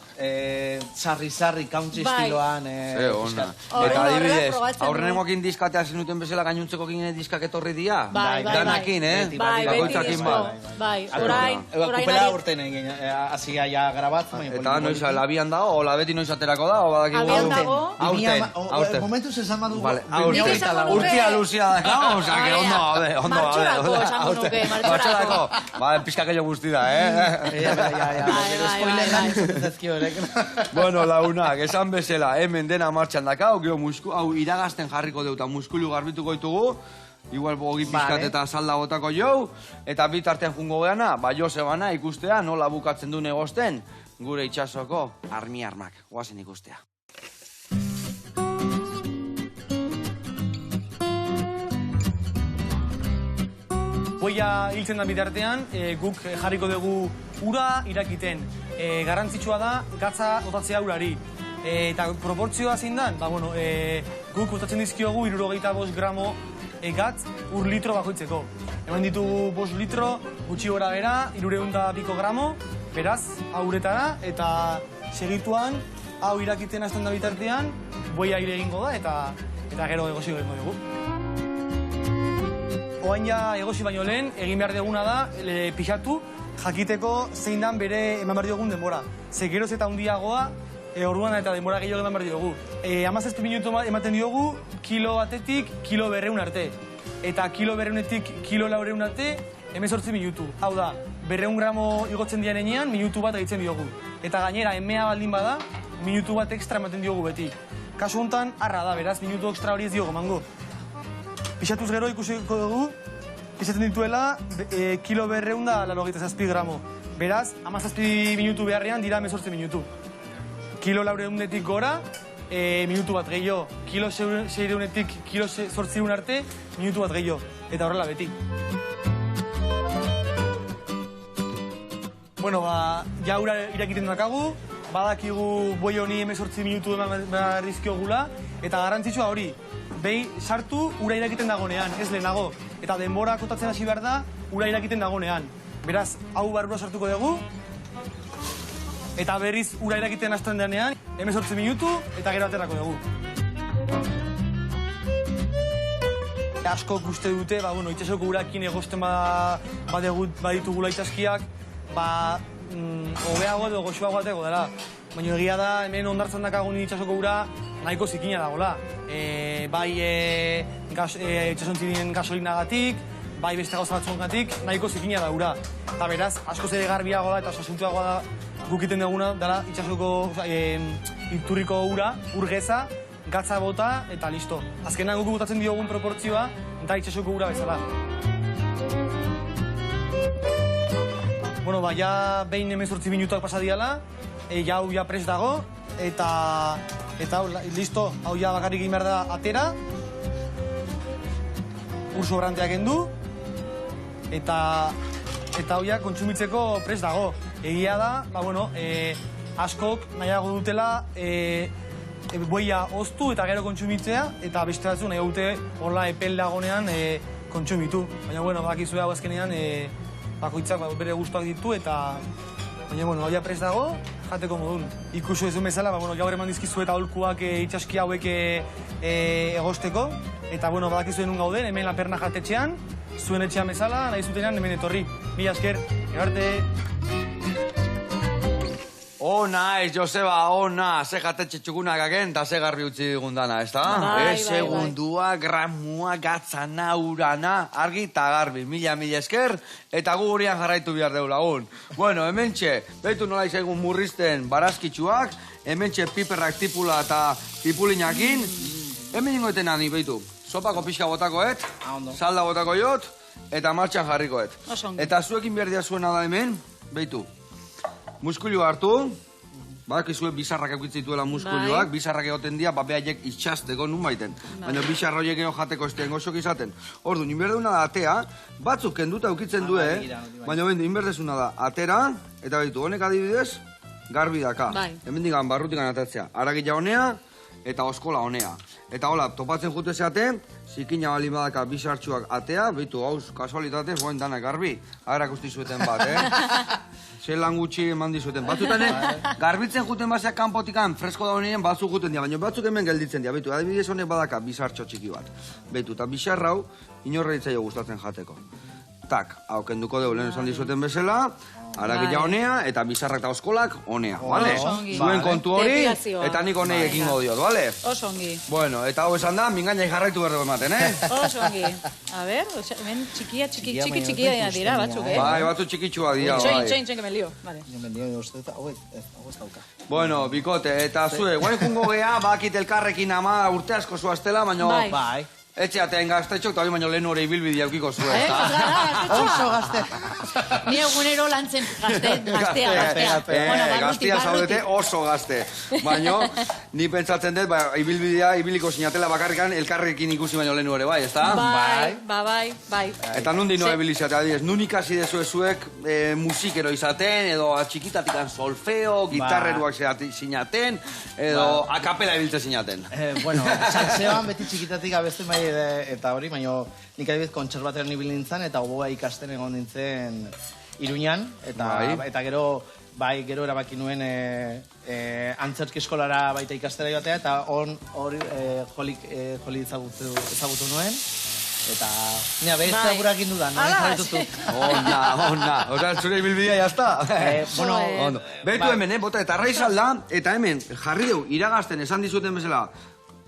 sarri, country Bai. estiloan. Ona. Horren Eta horrela adibidez, frogatzen aurrenekoekin diskatea zenuten bezala gainontzeko diskak etorri dira. Bai, bai, Danakin, bai. Bai, beti Bakoitzakin disko. bat. Bai, orain Akupela ari- urten egin, hasia ja grabatzen. baina Eta noiz, poliki-poliki. labian dago, o labeti noiz aterako da, o badakigu. Abian dago. Aurten. Momentuz esan badugu. Vale, Nik esango nuke- Urtia luzia da, no? Osa, que ondo gaude, ondo gaude. Martxorako esango nuke, martxorako. Ba, pizkakello guzti da, Ja. Bai. Bueno, launak, esan bezala, hemen dena martxan dakau, gero hau iragazten jarriko deuta, muskulu garbituko ditugu, igual bogi pizkat eta salda botako jau, eta bitartean jungo geana, ba Josebana ikustea, nola bukatzen du negozten, gure itxasoko armak, guazen ikustea. Boia hiltzen da bitartean, guk jarriko dugu ura irakiten. Garrantzitsua da, gatza botatzea urari. Eta proportzioa zein dan, ba, bueno, guk botatzen dizkiogu 75 gramo gatz ur litro bakoitzeko. Eman ditugu 5 litro, gutxi gora bera, 300 gramo, beraz, hau uretara, eta segituan, hau irakiten hasten da bitartean, boia aire egingo da, eta gero egosi egingo dugu. Oain ja egosi baino lehen, egin behar duguna da, pixatu, jakiteko zein dan bere eman behar diogun denbora. Ze geroz eta handiagoa, orduan eta denbora gehiago eman behar diogu. 17 minutu ematen diogu, kilo batetik, kilo 200 arte. Eta kilo 200etik, kilo 400 arte, 18 minutu. Hau da, 200 gramo igotzen dian enean, minutu bat egiten diogu. Eta gainera, emea baldin bada, minutu bat ekstra ematen diogu beti. Kasu honetan, arra da, beraz, minutu ekstra hori ez diogu mango. Pixatuz gero ikusiko dugu, pisatzen dituela kilo 287 gramo. Beraz, 17 minutu beharrean dira 18 minutu. Kilo 400etik gora, minutu bat gehiago. Kilo 600etik kilo 800 arte, minutu bat gehiago. Eta horrela beti. Bueno, ba, ja ura irakiten dakagu, badakigu boi honi 18 minutu eman behar dizkiogula, eta garrantzitsua hori, behi sartu ura irakiten dagonean, ez lehenago. Eta denbora kotatzen hasi behar da, ura irakiten dagonean. Beraz, hau barrura sartuko dugu, eta berriz ura irakiten hasten denean, 18 minutu, eta gero aterako dugu. Asko uste dute, ba, bueno, itxasoko urakin egosten baditugula itxaskiak, ba, hobeago edo goxoago ateko dela. Baina egia da, hemen ondartzan dakagun itxasoko ura nahiko zikina dagoela. Bai itxasontzinen gasolinagatik, bai beste gauza batzongatik, nahiko zikina da ura. Eta beraz, askoz ere garbiago da eta sasuntuagoa da gukiten duguna dela itxasoko iturriko ura, urgeza, gatza bota eta listo. Azkenan guk botatzen diogun proportzioa da itxasoko ura bezala. Bueno, ba, ja behin 18 minutuak pasadiala, ja hau ja prest dago, eta listo, hau ja bakarrik egin behar da atera, ur sobranteak endu, eta hau ja kontsumitzeko prest dago. Egia da, ba, bueno, askok nahiago dutela boia oztu eta gero kontsumitzea, eta beste batzu nahi dute hola epel dagonean kontsumitu. Baina, bueno, bakizue hau azkenean bakoitzak bere gustuak ditu, eta baina, bueno, hau ja prest dago, jateko modun. Ikusu ezun bezala, ba, bueno, gaur eman dizkizu eta aholkuak itxaski hauek egosteko, eta, bueno, badakizue nun gauden, hemen Laperna jatetxean, zuen etxean bezala, nahi zutenean hemen etorri. Mila esker, egarte! Ona, ez, Joseba, ona, ze jatetxe txukunak agen, eta ze garbi utzi digundana, ez da? Bai, Segundua, gramua, gatzana, urana, argi eta garbi, mila esker, eta gu gurian jarraitu behar deu lagun. Bueno, hementxe, behitu nola izaigun murrizten barazkitsuak, hementxe piperrak tipula eta tipulinakin, hemen ingoeten ani, behitu, sopako pixka botakoet, salda botako jot, eta martxan jarrikoet. Eta zuekin behar dia zuena da hemen, behitu, muskulu hartu, badakizue bizarrak eukitzituela muskuluak, bizarrak egoten dira, babeaiek itxasteko nun baiten. Baina bizarra horiek ero jateko ez dien gozok izaten. Ordu, inberduna da atea, batzuk kenduta eukitzen du, baina bendu, inberdezuna da atera, eta baitu, honek adibidez, garbi daka. Hemen digan barrutik anatatzea, aragila honea, eta oskola honea. Eta hola, topatzen jute zeate, zikina bali badaka bizartxuak atea, baitu, hauz, kasualitatez, boen danak garbi. Agerak usti zueten bat, Zelan gutxi eman dizuten. Batzutan, garbitzen juten baseak kanpotikan, fresko da honien batzuk juten dira, baina batzuk hemen gelditzen dira. Beitu, adibidez honek badaka bizartxo txiki bat. Beitu, eta bizarra hau, inorra ditzaio gustatzen jateko. Tak, hau kenduko dugu lehen esan dizuten bezala, aragila honea, eta bizarrak eta oskolak honea, bale? Zuen kontu hori, eta nik honei ekingo diot, bale? Oso ongi. Bueno, eta hau esan da, mingaina jarraitu behar dugu ematen, Oso ongi. A ber, hemen txikia dira batzuk, Bai, batzuk txikitsua dira, bai. Txoin, que me lio, vale. Bueno, bikote, eta zue, guain jungo gea, bakit elkarrekin ama urte asko zuaztela, baina... Bai. Etxeatean gaztetxok, eta hori baino lehen hori ibilbidea eukiko zuen. Oso gazte. Ni egunero lantzen gaztea. Gaztea zaudete oso gazte. Baina, ni pentsatzen dut, ibilbidea ibiliko sinatela bakarrikan elkarrekin ikusi baino lehen hori, bai, ez da? Bai. Eta nundi noa ibilizatea, adiez, nun ikasi dezuezuek musikero izaten, edo txikitatikan solfeo, gitarreruak sinaten, edo akapela ibiltze sinaten. Bueno, salseoan beti txikitatik abesten bai eta hori, baina nik adibidez kontserbatean ibil nintzen, eta oboa ikasten egon nintzen Iruñan, eta gero erabaki nuen antzerki eskolara baita ikastera joatea, eta hori joli ezagutu nuen, eta nina behiztea burakin dudan, noen jarritutu. Ona, oza, zure ibilbidea jazta. Bueno, behitu hemen, bota, eta raizalda, eta hemen jarri deu iragazten esan dizuten bezala,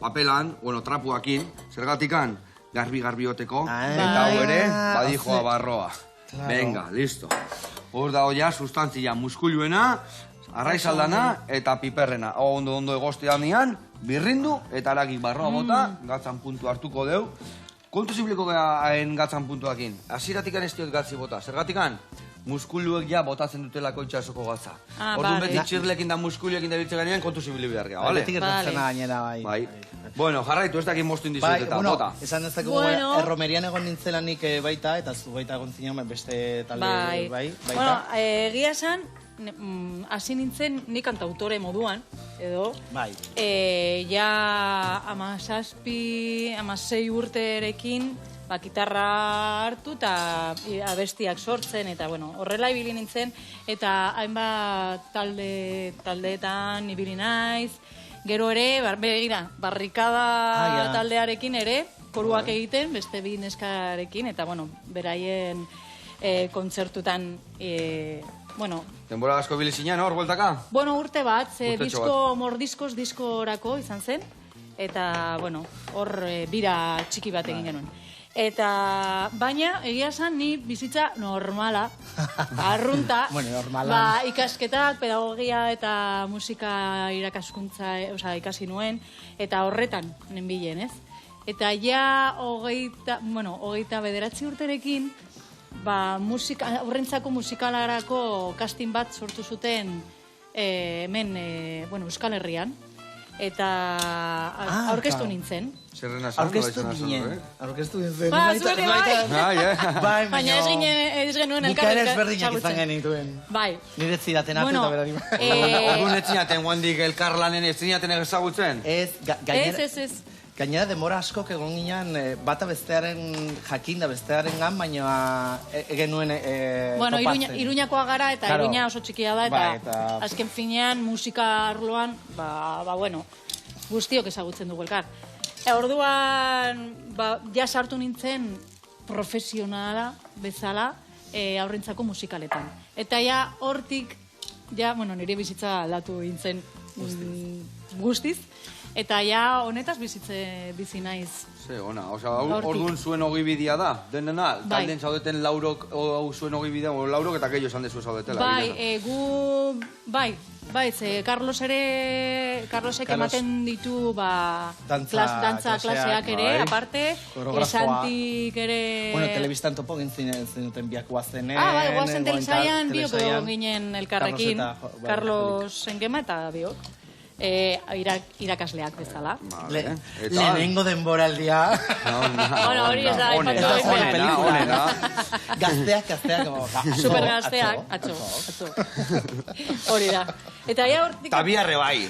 papelan, trapuakin, zergatikan, garbi-garbioteko, eta hau ere, badijoa barroa. Venga, listo. Hor da hoia, sustantzia muskuluena, arraizaldana eta piperrena. Hau ondo egostean nian, birrindu, eta aragik barroa bota, gatzan puntu hartuko deu. Kontu zibliko gaen gatzan puntuakin. Aziratikan ez diot gatzi bota. Zergatikan, muskuluek ja botatzen dutelako itxasoko gatza. Orduan beti txirlekin da muskuluekin da biltzen ganean, kontu zibili behar gara, bale? Beti gertatzena gainera, bai. Bueno, jarraitu, ez dakin moztu indizuet eta, bota. Esan dezakegu, erromerian egon nintzela nik baita, eta zu baita egon zinean beste talde baita. Bueno, egia esan, hasi nintzen nik kantautore moduan, edo. Ja 16 urterekin, gitarra hartu eta abestiak sortzen, eta horrela ibili nintzen, eta hainbat taldeetan ibili naiz, gero ere, begira, barrikada taldearekin ere, koruak egiten, beste bi neskarekin, eta beraien kontzertutan, Denbora asko ibili zinean, hor, bueltaka? Urte bat, mordizkoz diskorako izan zen, eta, hor bira txiki bat egin genuen. Eta, baina, egia esan, ni bizitza normala, arrunta, ikasketak, pedagogia eta musika irakaskuntza ikasi nuen, eta horretan nenbilen, ez? Eta ja, hogeita bederatzi urterekin, horrentzako musikalarako casting bat sortu zuten hemen, Euskal Herrian, eta aurkeztu nintzen. Aurkeztu nintzen. Zuere bai! Baina ez genuen elkarrik. Bukaera ezberdinak izan genituen. Bai. Nire zidaten hartu eta berari. Orduan ez zinaten, guandik elkarlanen ez zinaten ezagutzen? Ez. Gainera, demora asko egon ginen bata bestearen jakin da bestearen gan, baina genuen topatzen. Iruñakoa gara, eta Iruña oso txikia da, eta azken finean musika arloan, guztiok ezagutzen dugu elkar. Orduan, ja sartu nintzen profesionala bezala aurrentzako musikaletan. Eta ja hortik ja, bueno, nire bizitza aldatu gintzen guztiz. Eta ja, honetaz bizi naiz. Ze, ona, orduan zuen ogibidea da, denena, talden zaudeten laurok, zuen ogibidea, laurok eta gehiago esan dezu zaudetela. Bai, ze Carlosek ematen ditu, dantza klaseak ere, aparte, Santik ere... Bueno, telebistan topo gintzen biak guazenen... Bai, guazen telesaian, biok ginen elkarrekin, Carlos Engema eta biok. Irakasleak bezala. Lehenengo denboraldia. Bueno, hori ez da, Onena. Gazteak. Super gazteak, atzo. Hori da. Eta ja hortik... Tabiarre bai.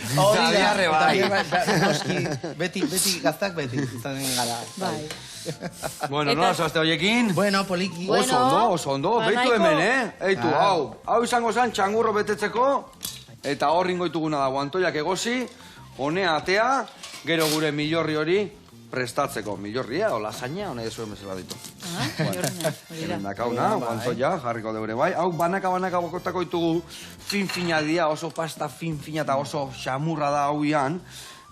Beti gazteak beti izanen gara. Bai. Bueno, nola zoazte horiekin? Bueno, poliki. Oso ondo. Beitu hemen, Eitu, hau izango zen txangurro betetzeko. Eta hor ringotuguna dago Antoiak egosi, honea atea, gero gure milorri hori prestatzeko. Milorria, o lasaña, hone zuen bezala ditu. Hemen dakauna, Antoia, jarriko deure bai. Hau banaka bokotako ditugu fin-fina dia, oso pasta fin-fina eta oso xamurra da hauian.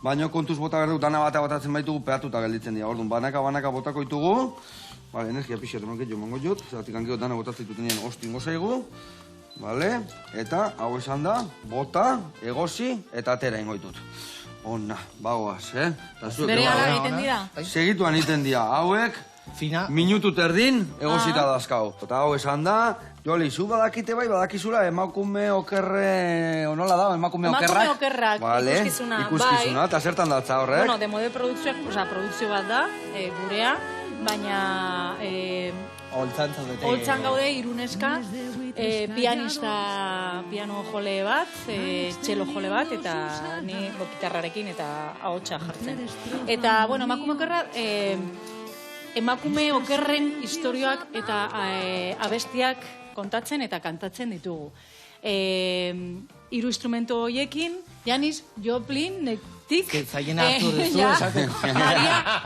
Baina kontuz bota behar dut, dana batea botatzen baitugu peatuta gelditzen dira. Orduan, banaka botako ditugu. Bale, energia pixat emanket jo mango jut, zeratik hankio dana botatzen ditutenien ostingo zaigu. Vale, eta hau esan da, bota, egosi eta atera ingoitut. Ona, bagoaz, Bere ala egiten dira? Segituan egiten dira, hauek, minutu terdin egosita dazkau. Eta hau esan da, Joli, zu badakite bai, badakizula emakume okerre, onola da, emakume okerrak? Emakume okerrak, ikuskizuna, eta zertan datza horrek? Bueno, Demode produkzio bat da, gurea, baina... Holtzan gaude iruneska, piano jole bat, txelo jole bat, eta ni gitarrarekin eta ahotsa jartzen. Eta, bueno, emakume okerra, emakume okerren istorioak eta abestiak kontatzen eta kantatzen ditugu. Hiru instrumento horiekin, Janis Joplin, netik,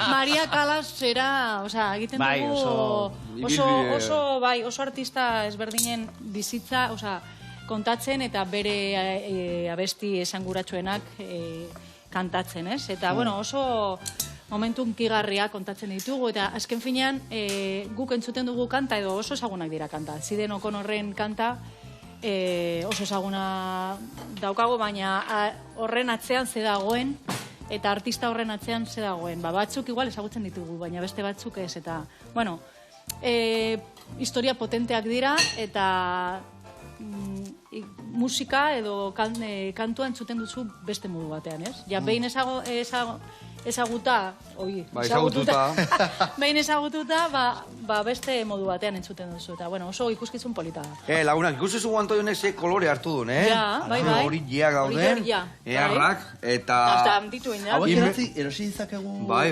Maria Callas zera, egiten dugu oso artista ezberdinen bizitza, kontatzen eta bere abesti esanguratsuenak kantatzen, ez? Eta, bueno, oso momentu unkigarria kontatzen ditugu, eta azken finean guk entzuten dugu kanta, edo oso ezagunak dira kanta. Ziden O'Connorren kanta, oso ezaguna daukago, baina horren atzean ze dagoen, eta artista horren atzean ze dagoen. Batzuk igual ezagutzen ditugu, baina beste batzuk ez, eta, bueno, historia potenteak dira, eta musika edo kantua entzuten duzu beste modu batean, ez? Ja, behin behin ezagututa, beste modu batean entzuten duzu, eta, bueno, oso ikuskizun polita da. Lagunak, ikusizu Antoi honek ze kolore hartu duen, Ja, bai. Horiak gauden, eharrak, eta... Hasta ditu egin da. Hauek erosi ditzakegu... Bai.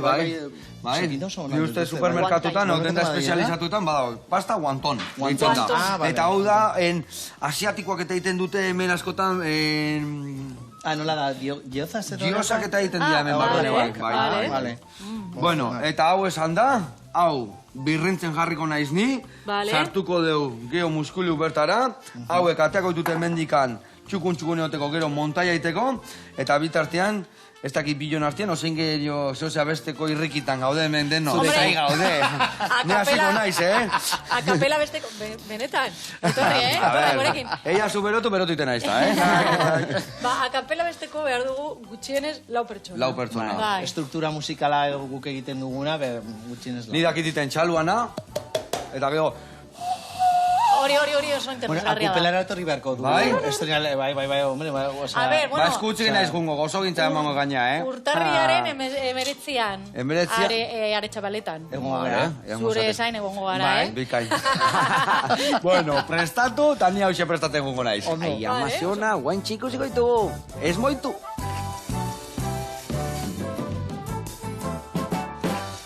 Bi uste supermerkatutan, denda espezializatutan, badago, pasta guanton. Eta hau da, asiatikoak eta egiten dute hemen askotan... nola da, giozaz edo? Giozak eta egiten dira hemen barroan. Vale. Bueno, eta hau esan da, hau birrintzen jarriko naiz ni, sartuko deu geho muskulu bertara, hauek ateako dituten mendikan txukun egoteko gero montaia iteko, eta bitartean, ez dakit bilon artean, ozein gehiago zehose abesteko irrikitan gaude hemen deno. Zai gaude. Ne hasiko naiz, Akapela besteko, benetan. Etorri, etorri gorekin. Ella zu berotu iten naiz da, Akapela besteko behar dugu gutxienez 4 pertsona. 4 pertsona. Estruktura musikala guk egiten duguna, gutxienez 4. Ni dakititen txaluana, eta gero... Hori oso interesgarria da. Akupelara etorri beharko du. Bai, hombre, A ver, bueno... eskutzik naiz gungo, gozo gintza emango gaina, Urtarriaren 19an. Are txabaletan. Egongo gara, Zure zain egongo gara, Bikain. Bueno, prestatu, eta ni hauxe prestatzen gungo naiz. Ai, amaziona, guain txiko ziko ditugu. Ez moitu.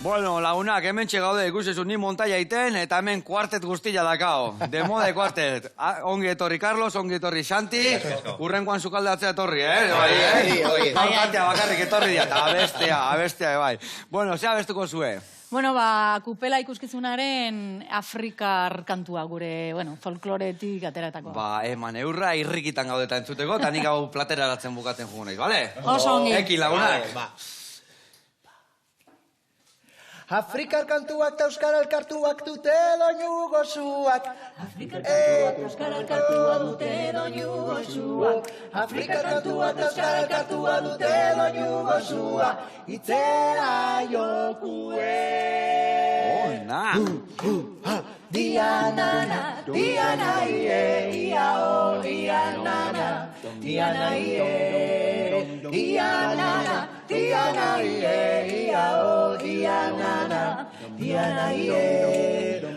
Bueno, lagunak, hemen txegaude ikusezu ni montaia iten, eta hemen kuartet guztila dakao. Demode kuartet. Ongi etorri Carlos, ongi etorri Santi. Urrenkoan sukalde atzea etorri, Kantea bakarrik etorri dia, eta abestea, bai. Bueno, zea abestuko zue. Bueno, kupela ikuskizunaren Afrikar kantua gure, folkloretik ateratako. Eman eurra irrikitan gaudeta entzuteko, eta nik hau plateraratzen bukatzen jugu naiz, bale? Oso ongi. Eki lagunak. Afrikar kantuak eta euskara elkartuak dute doinu gozuak. Afrikar kantuak eta euskara elkartua dute doinu gozuak. Afrikar kantuak eta euskara elkartua dute doinu gozuak. Itzera jokue. Ona! Dianana, Diana ie, iao, Dianana, Diana ie, Dianana, Diana ie, iao, Dianana, Diana ie.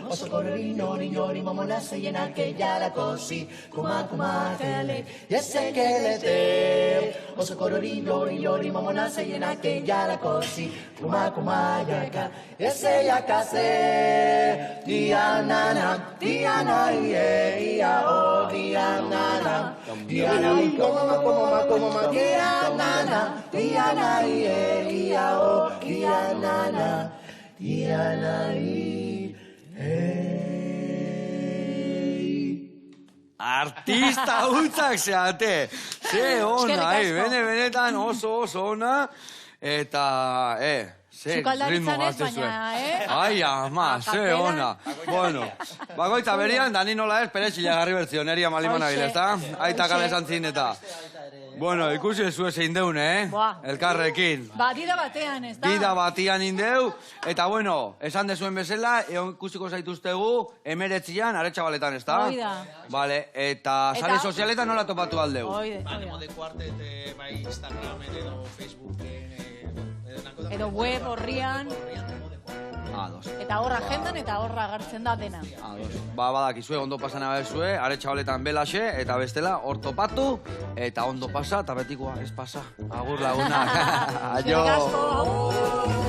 Oso korri nori nori mamona zeienak eialakosi, kuma tele, yesekelete. Oso korri nori mamona zeienak eialakosi, kuma yaka, yeseyakase. Dianana, Diana ie, iao, Dianana, Diana como Dianana, Diana ie, iao, Dianana, Diana ie. Artista hutzak zeate! Ze ona, benetan oso ona, eta, ze Sukaldaritzan ritmo ez, gazte zuen. baina, Ai, ama, ze ona. Bueno, bagoitza berian, da ni nola ez, peretxila garri bertzio, neria malimana bile, ezta? Aita kale zantzin eta. Bueno, ikusi ez zuen zein deun, Elkarrekin. Dida batean, ez da? Dida batian indeu, eta bueno, esan dezuen bezala, ikusiko zaituztegu, 19an, Aretxabaletan, ez da? Hoi da. Vale, eta sare sozialetan nola topatu aldeu? Hoi da. Kuartet, bai Instagramen edo Facebooken, Edo web horrian, Ados. eta horra agendan, eta horra agertzen da dena. Ados. Badakizue, ondo pasana bezue, Aretxabaletan belaxe, eta bestela, hor topatu, eta ondo pasa, eta betikoa ez pasa. Agur lagunak. Aio. Eskerrik asko.